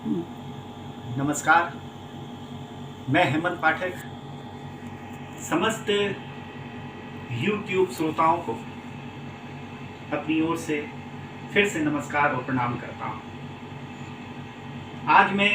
नमस्कार। मैं हेमंत पाठक समस्त YouTube श्रोताओं को अपनी ओर से फिर से नमस्कार और प्रणाम करता हूँ। आज मैं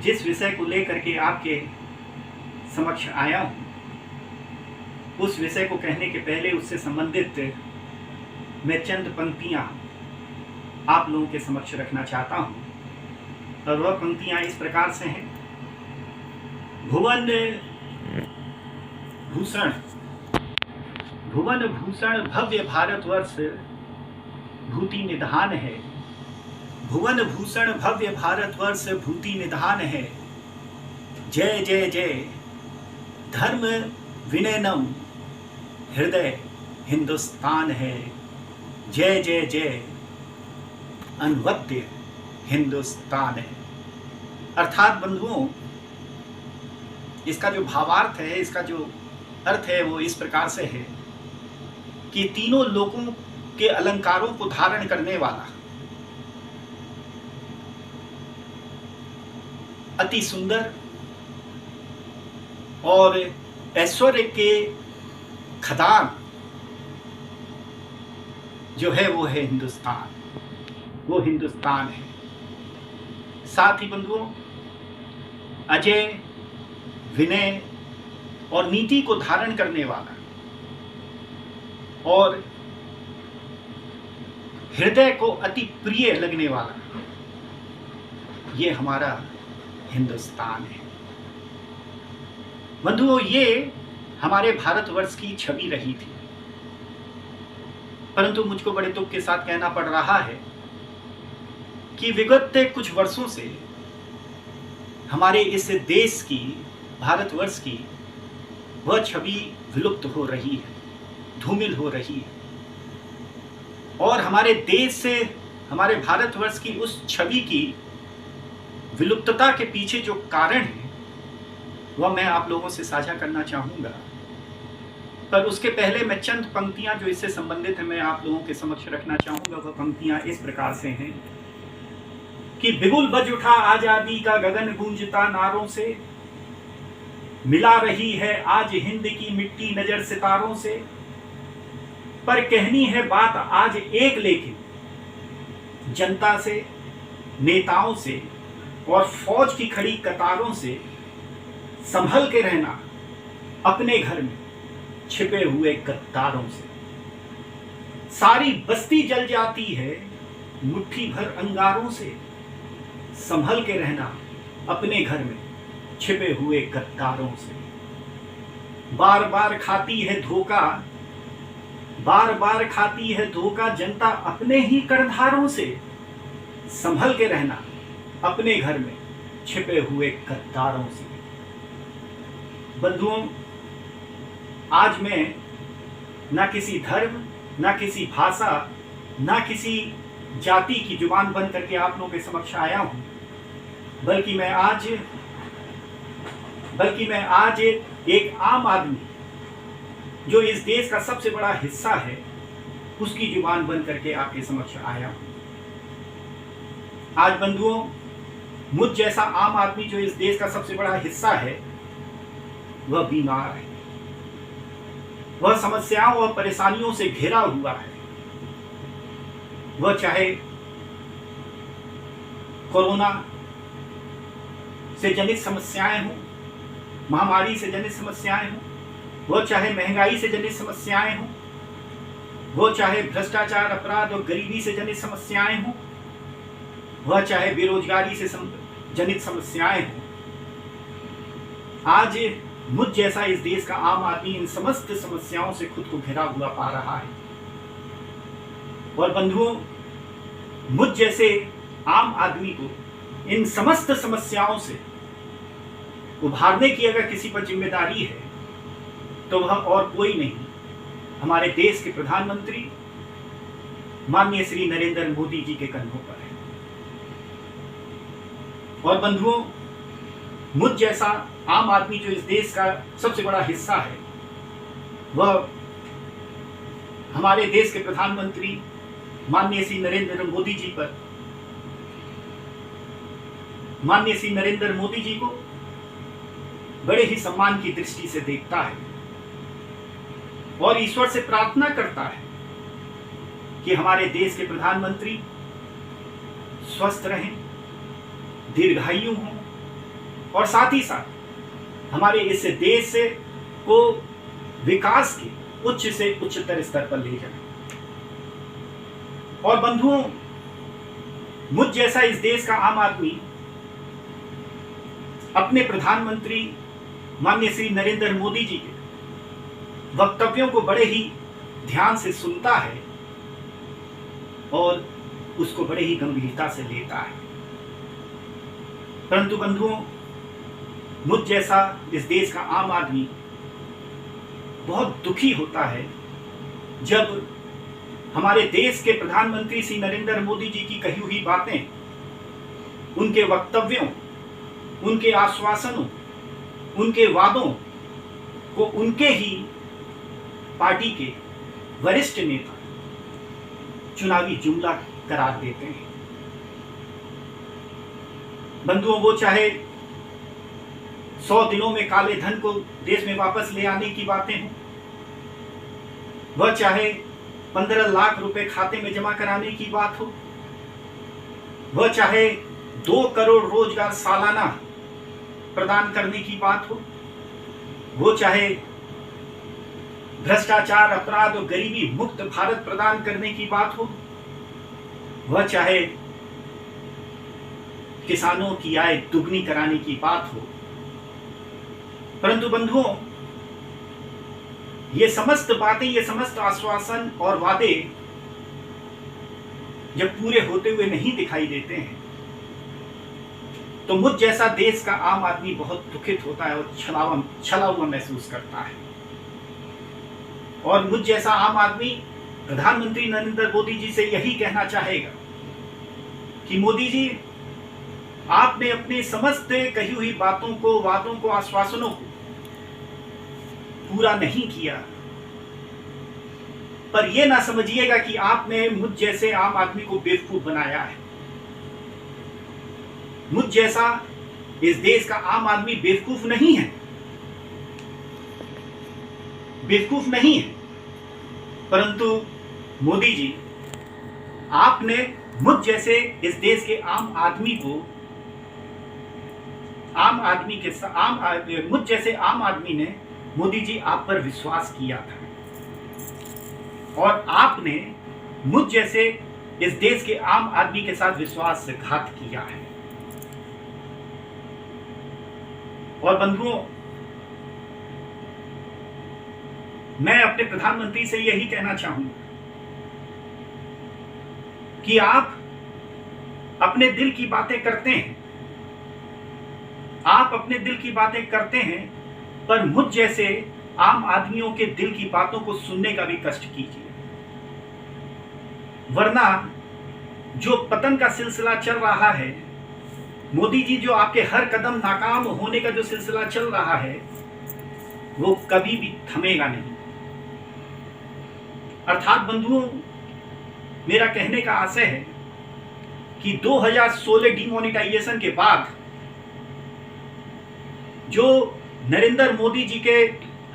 जिस विषय को लेकर के आपके समक्ष आया हूँ, उस विषय को कहने के पहले उससे संबंधित मैं चंद पंक्तियाँ आप लोगों के समक्ष रखना चाहता हूँ। और वह पंक्तियाँ इस प्रकार से हैं। भुवन भूषण भव्य भारतवर्ष भूति निधान है। भुवन भूषण भव्य भारतवर्ष भूति निधान है। जय जय जय धर्म विनयनम हृदय हिंदुस्तान है। जय जय जय अनवद्य हिंदुस्तान है। अर्थात बंधुओं, इसका जो भावार्थ है, इसका जो अर्थ है वो इस प्रकार से है कि तीनों लोकों के अलंकारों को धारण करने वाला, अति सुंदर और ऐश्वर्य के खदान जो है वो है हिंदुस्तान, वो हिंदुस्तान है। साथ ही बंधुओं, अजय, विनय और नीति को धारण करने वाला और हृदय को अति प्रिय लगने वाला, ये हमारा हिंदुस्तान है। बंधुओं, ये हमारे भारतवर्ष की छवि रही थी, परंतु मुझको बड़े दुख के साथ कहना पड़ रहा है कि विगत कुछ वर्षों से हमारे इस देश की, भारतवर्ष की, वह छवि विलुप्त हो रही है, धूमिल हो रही है। और हमारे देश से, हमारे भारतवर्ष की उस छवि की विलुप्तता के पीछे जो कारण है वह मैं आप लोगों से साझा करना चाहूँगा। पर उसके पहले मैं चंद पंक्तियाँ जो इससे संबंधित है मैं आप लोगों के समक्ष रखना चाहूँगा। वह पंक्तियाँ इस प्रकार से हैं कि बिगुल बज उठा आजादी का गगन गूंजता नारों से, मिला रही है आज हिंद की मिट्टी नजर सितारों से। पर कहनी है बात आज एक, लेकिन जनता से, नेताओं से और फौज की खड़ी कतारों से संभल के रहना, अपने घर में छिपे हुए गद्दारों से। सारी बस्ती जल जाती है मुट्ठी भर अंगारों से, संभल के रहना अपने घर में छिपे हुए गद्दारों से। बार बार खाती है धोखा, बार बार खाती है धोखा जनता अपने ही कर्णधारों से, संभल के रहना अपने घर में छिपे हुए गद्दारों से। बंधुओं, आज मैं ना किसी धर्म, ना किसी भाषा, ना किसी जाति की जुबान बन करके आप लोगों के समक्ष आया हूं, बल्कि मैं आज एक आम आदमी जो इस देश का सबसे बड़ा हिस्सा है उसकी जुबान बन करके आपके समक्ष आया हूं। आज बंधुओं, मुझ जैसा आम आदमी जो इस देश का सबसे बड़ा हिस्सा है वह बीमार है, वह समस्याओं और परेशानियों से घिरा हुआ है। वह चाहे कोरोना से जनित समस्याएं हों, महामारी से जनित समस्याएं हों, वह चाहे महंगाई से जनित समस्याएं हों, वह चाहे भ्रष्टाचार, अपराध और गरीबी से जनित समस्याएं हों, वह चाहे बेरोजगारी से जनित समस्याएं हों। आज मुझ जैसा इस देश का आम आदमी इन समस्त समस्याओं से खुद को घिरा हुआ पा रहा है। और बंधुओं, मुझ जैसे आम आदमी को इन समस्त समस्याओं से उभारने की अगर किसी पर जिम्मेदारी है तो वह और कोई नहीं, हमारे देश के प्रधानमंत्री माननीय श्री नरेंद्र मोदी जी के कंधों पर है। और बंधुओं, मुझ जैसा आम आदमी जो इस देश का सबसे बड़ा हिस्सा है वह हमारे देश के प्रधानमंत्री माननीय श्री नरेंद्र मोदी जी पर माननीय श्री नरेंद्र मोदी जी को बड़े ही सम्मान की दृष्टि से देखता है और ईश्वर से प्रार्थना करता है कि हमारे देश के प्रधानमंत्री स्वस्थ रहें, दीर्घायु हों और साथ ही साथ हमारे इस देश को विकास के उच्च से उच्चतर स्तर पर ले जाएं। और बंधुओं, मुझ जैसा इस देश का आम आदमी अपने प्रधानमंत्री माननीय श्री नरेंद्र मोदी जी के वक्तव्यों को बड़े ही ध्यान से सुनता है और उसको बड़े ही गंभीरता से लेता है। परंतु बंधुओं, मुझ जैसा इस देश का आम आदमी बहुत दुखी होता है जब हमारे देश के प्रधानमंत्री श्री नरेंद्र मोदी जी की कही हुई बातें, उनके वक्तव्यों, उनके आश्वासनों, उनके वादों को उनके ही पार्टी के वरिष्ठ नेता चुनावी जुमला करार देते हैं। बंधुओं, वो चाहे 100 दिनों में काले धन को देश में वापस ले आने की बातें हों, वह चाहे 15 लाख रुपए खाते में जमा कराने की बात हो, वह चाहे 2 करोड़ रोजगार सालाना प्रदान करने की बात हो, वो चाहे भ्रष्टाचार, अपराध और गरीबी मुक्त भारत प्रदान करने की बात हो, वह चाहे किसानों की आय दुगनी कराने की बात हो। परंतु बंधुओं, ये समस्त बातें, ये समस्त आश्वासन और वादे जब पूरे होते हुए नहीं दिखाई देते हैं तो मुझ जैसा देश का आम आदमी बहुत दुखित होता है और छला हुआ महसूस करता है। और मुझ जैसा आम आदमी प्रधानमंत्री नरेंद्र मोदी जी से यही कहना चाहेगा कि मोदी जी, आपने अपनी समस्त कही हुई बातों को, वादों को, आश्वासनों को पूरा नहीं किया, पर यह ना समझिएगा कि आपने मुझ जैसे आम आदमी को बेवकूफ बनाया है। मुझ जैसा इस देश का आम आदमी बेवकूफ नहीं है, बेवकूफ नहीं है, परंतु मोदी जी, आपने मुझ जैसे इस देश के आम आदमी को, मुझ जैसे आम आदमी ने मोदी जी आप पर विश्वास किया था और आपने मुझ जैसे इस देश के आम आदमी के साथ विश्वासघात किया है। और बंधुओं, मैं अपने प्रधानमंत्री से यही कहना चाहूंगा कि आप अपने दिल की बातें करते हैं, आप अपने दिल की बातें करते हैं, पर मुझ जैसे आम आदमियों के दिल की बातों को सुनने का भी कष्ट कीजिए, वरना जो पतन का सिलसिला चल रहा है, मोदी जी, जो आपके हर कदम नाकाम होने का जो सिलसिला चल रहा है, वो कभी भी थमेगा नहीं। अर्थात बंधुओं, मेरा कहने का आशय है कि 2016 डिमोनेटाइजेशन के बाद जो नरेंद्र मोदी जी के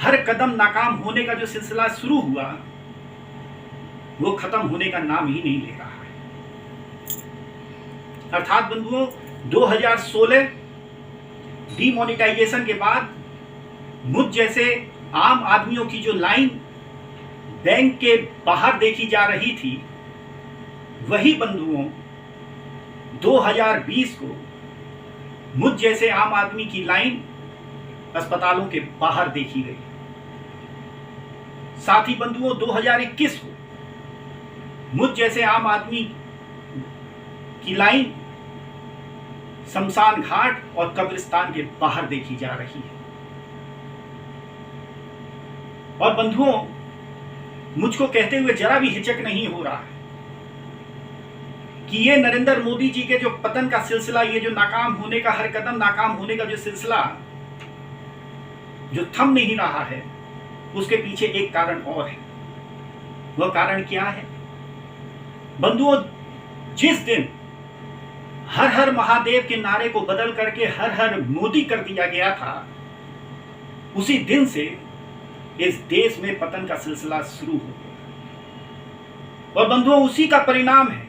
हर कदम नाकाम होने का जो सिलसिला शुरू हुआ, वो खत्म होने का नाम ही नहीं ले रहा है। अर्थात बंधुओं, 2016 डिमोनेटाइजेशन के बाद मुझ जैसे आम आदमियों की जो लाइन बैंक के बाहर देखी जा रही थी, वही बंधुओं 2020 को मुझ जैसे आम आदमी की लाइन अस्पतालों के बाहर देखी गई। साथ ही बंधुओं 2021 को मुझ जैसे आम आदमी की लाइन शमशान घाट और कब्रिस्तान के बाहर देखी जा रही है। और बंधुओं, मुझको कहते हुए जरा भी हिचक नहीं हो रहा है कि ये नरेंद्र मोदी जी के जो पतन का सिलसिला, ये जो नाकाम होने का, हर कदम नाकाम होने का जो सिलसिला जो थम नहीं रहा है, उसके पीछे एक कारण और है। वह कारण क्या है? बंधुओं, जिस दिन हर हर महादेव के नारे को बदल करके हर हर मोदी कर दिया गया था, उसी दिन से इस देश में पतन का सिलसिला शुरू हो गया। और बंधुओं, उसी का परिणाम है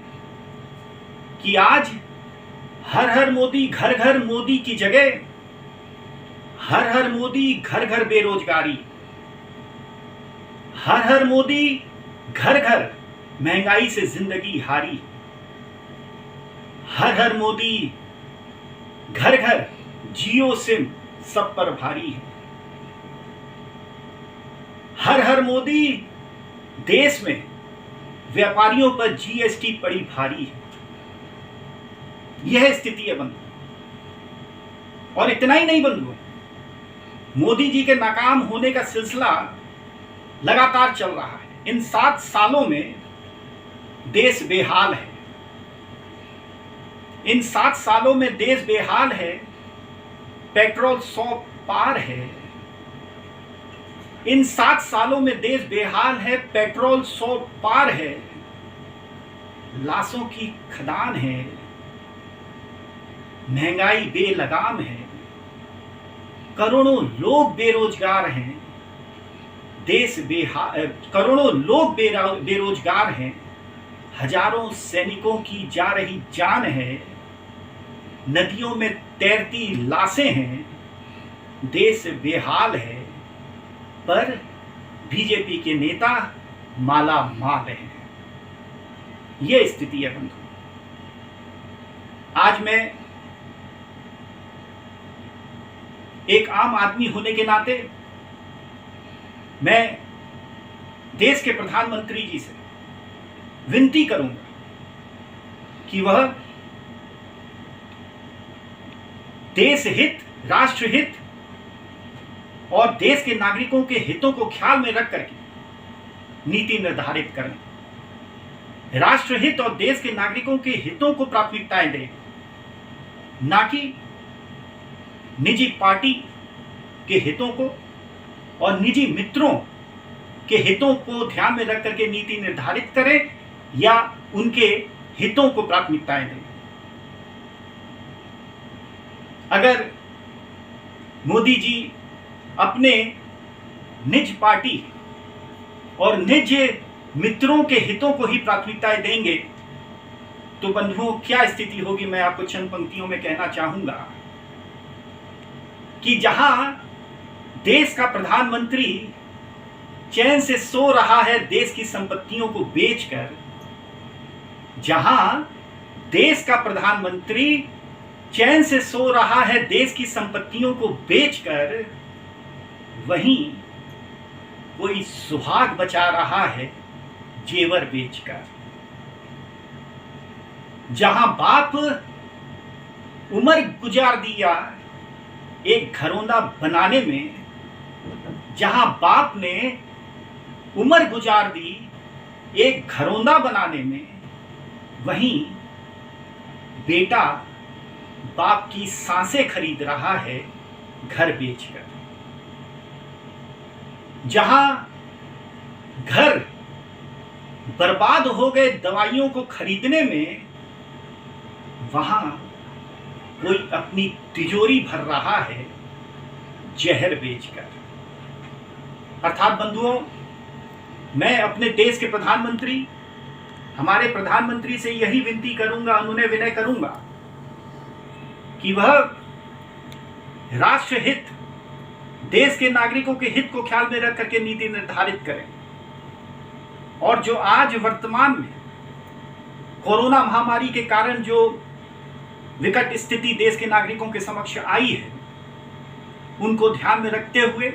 कि आज हर हर मोदी घर घर मोदी की जगह हर हर मोदी घर घर बेरोजगारी, हर हर मोदी घर घर महंगाई से जिंदगी हारी, हर हर मोदी घर घर जियो सिम सब पर भारी है, हर हर मोदी देश में व्यापारियों पर जीएसटी पड़ी भारी है। यह स्थिति है बंधु। और इतना ही नहीं बंधु, मोदी जी के नाकाम होने का सिलसिला लगातार चल रहा है। इन 7 सालों में देश बेहाल है। इन 7 सालों में देश बेहाल है। पेट्रोल 100 पार है। इन 7 सालों में देश बेहाल है। पेट्रोल 100 पार है। लाशों की खदान है। महंगाई बेलगाम है। करोड़ों लोग बेरोजगार हैं। देश बेहाल, करोड़ों लोग बेरोजगार हैं। हजारों सैनिकों की जा रही जान है। नदियों में तैरती लाशें हैं। देश बेहाल है, पर बीजेपी के नेता माला माल हैं। यह स्थिति है बंधु। आज मैं एक आम आदमी होने के नाते मैं देश के प्रधानमंत्री जी से विनती करूंगा कि वह देश हित, राष्ट्र हित और देश के नागरिकों के हितों को ख्याल में रख करके नीति निर्धारित करें। राष्ट्र हित और देश के नागरिकों के हितों को प्राथमिकताएं दें, ना कि निजी पार्टी के हितों को और निजी मित्रों के हितों को ध्यान में रख करके नीति निर्धारित करें या उनके हितों को प्राथमिकताएं दें। अगर मोदी जी अपने निज पार्टी और निज मित्रों के हितों को ही प्राथमिकताएं देंगे तो बंधुओं क्या स्थिति होगी, मैं आपको चंद पंक्तियों में कहना चाहूंगा कि जहां देश का प्रधानमंत्री चैन से सो रहा है देश की संपत्तियों को बेचकर, जहां देश का प्रधानमंत्री चैन से सो रहा है देश की संपत्तियों को बेचकर, वहीं कोई सुहाग बचा रहा है जेवर बेचकर। जहां बाप उम्र गुजार दिया एक घरौंदा बनाने में, जहां बाप ने उम्र गुजार दी एक घरौंदा बनाने में, वहीं बेटा बाप की सांसें खरीद रहा है घर बेचकर। जहां घर बर्बाद हो गए दवाइयों को खरीदने में, वहां कोई अपनी तिजोरी भर रहा है जहर बेचकर। अर्थात बंधुओं, मैं अपने देश के प्रधानमंत्री, हमारे प्रधानमंत्री से यही विनती करूंगा, अनुनय विनय करूंगा कि वह राष्ट्र हित, देश के नागरिकों के हित को ख्याल में रख करके नीति निर्धारित करें। और जो आज वर्तमान में कोरोना महामारी के कारण जो विकट स्थिति देश के नागरिकों के समक्ष आई है, उनको ध्यान में रखते हुए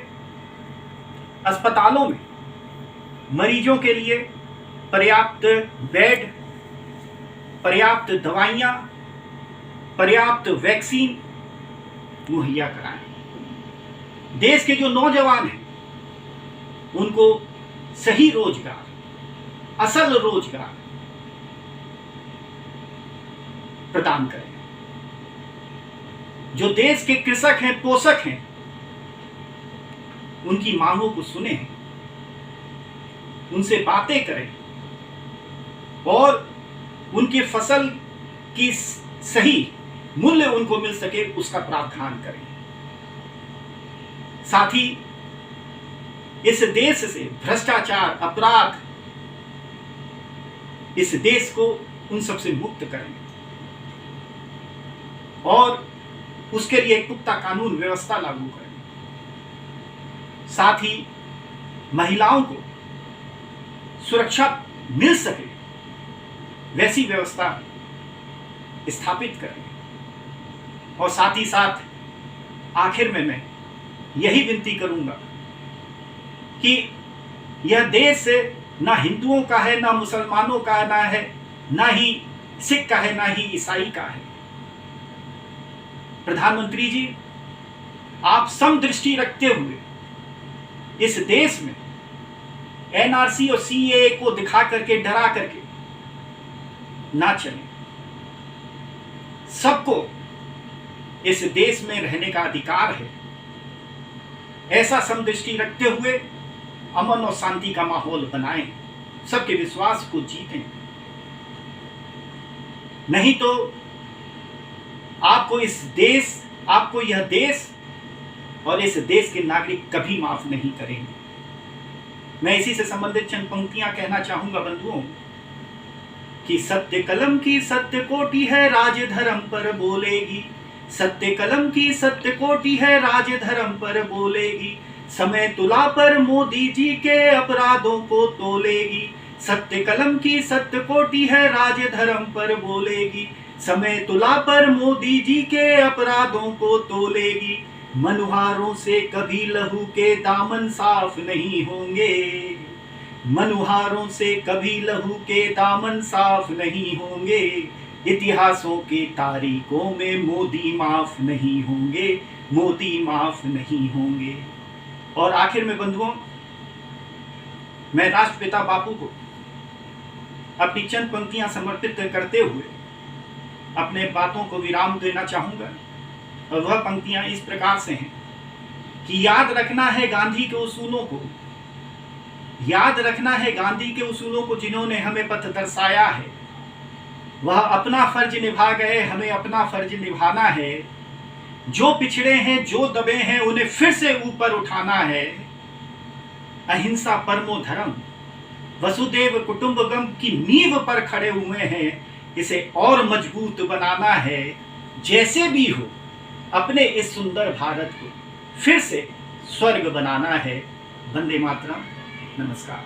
अस्पतालों में मरीजों के लिए पर्याप्त बेड, पर्याप्त दवाइयां, पर्याप्त वैक्सीन मुहैया कराएं। देश के जो नौजवान हैं उनको सही रोजगार, असल रोजगार प्रदान करें। जो देश के कृषक हैं, पोषक हैं, उनकी मांगों को सुने, उनसे बातें करें और उनकी फसल की सही मूल्य उनको मिल सके उसका प्रावधान करें। साथ ही इस देश से भ्रष्टाचार, अपराध, इस देश को उन सबसे मुक्त करें और उसके लिए एक पुख्ता कानून व्यवस्था लागू करें। साथ ही महिलाओं को सुरक्षा मिल सके वैसी व्यवस्था स्थापित करें। और साथ ही साथ आखिर में मैं यही विनती करूंगा कि यह देश ना हिंदुओं का है, ना मुसलमानों का ना है, ना ही सिख का है, ना ही ईसाई का है। प्रधानमंत्री जी, आप समदृष्टि रखते हुए इस देश में एनआरसी और सीएए को दिखा करके, डरा करके ना चलें। सबको इस देश में रहने का अधिकार है। ऐसा समदृष्टि रखते हुए अमन और शांति का माहौल बनाएं, सबके विश्वास को जीतें। नहीं तो आपको यह देश और इस देश के नागरिक कभी माफ नहीं करेंगे। मैं इसी से संबंधित चंद पंक्तियां कहना चाहूंगा बंधुओं कि सत्य कलम की सत्य कोटि है, राज धर्म पर बोलेगी। सत्य कलम की सत्य कोटि है, राज धर्म पर बोलेगी। समय तुला पर मोदी जी के अपराधों को तोलेगी। सत्य कलम की सत्य कोटि है, राज धर्म पर बोलेगी। समय तुला पर मोदी जी के अपराधों को तोलेगी। मनुहारों से कभी लहू के दामन साफ नहीं होंगे। मनुहारों से कभी लहू के दामन साफ नहीं होंगे। इतिहासों के तारीखों में मोदी माफ नहीं होंगे, मोदी माफ नहीं होंगे। और आखिर में बंधुओं, मैं राष्ट्रपिता बापू को अपनी चंद पंक्तियां समर्पित करते हुए अपने बातों को विराम देना चाहूंगा। और वह पंक्तियां इस प्रकार से हैं कि याद रखना है गांधी के उसूलों को, याद रखना है गांधी के उसूलों को जिन्होंने हमें पथ दर्शाया है। वह अपना फर्ज निभा गए, हमें अपना फर्ज निभाना है। जो पिछड़े हैं, जो दबे हैं, उन्हें फिर से ऊपर उठाना है। अहिंसा परमो धर्म, वसुदेव कुटुंबकम की नींव पर खड़े हुए हैं। इसे और मजबूत बनाना है। जैसे भी हो अपने इस सुंदर भारत को फिर से स्वर्ग बनाना है। वंदे मातरम। नमस्कार।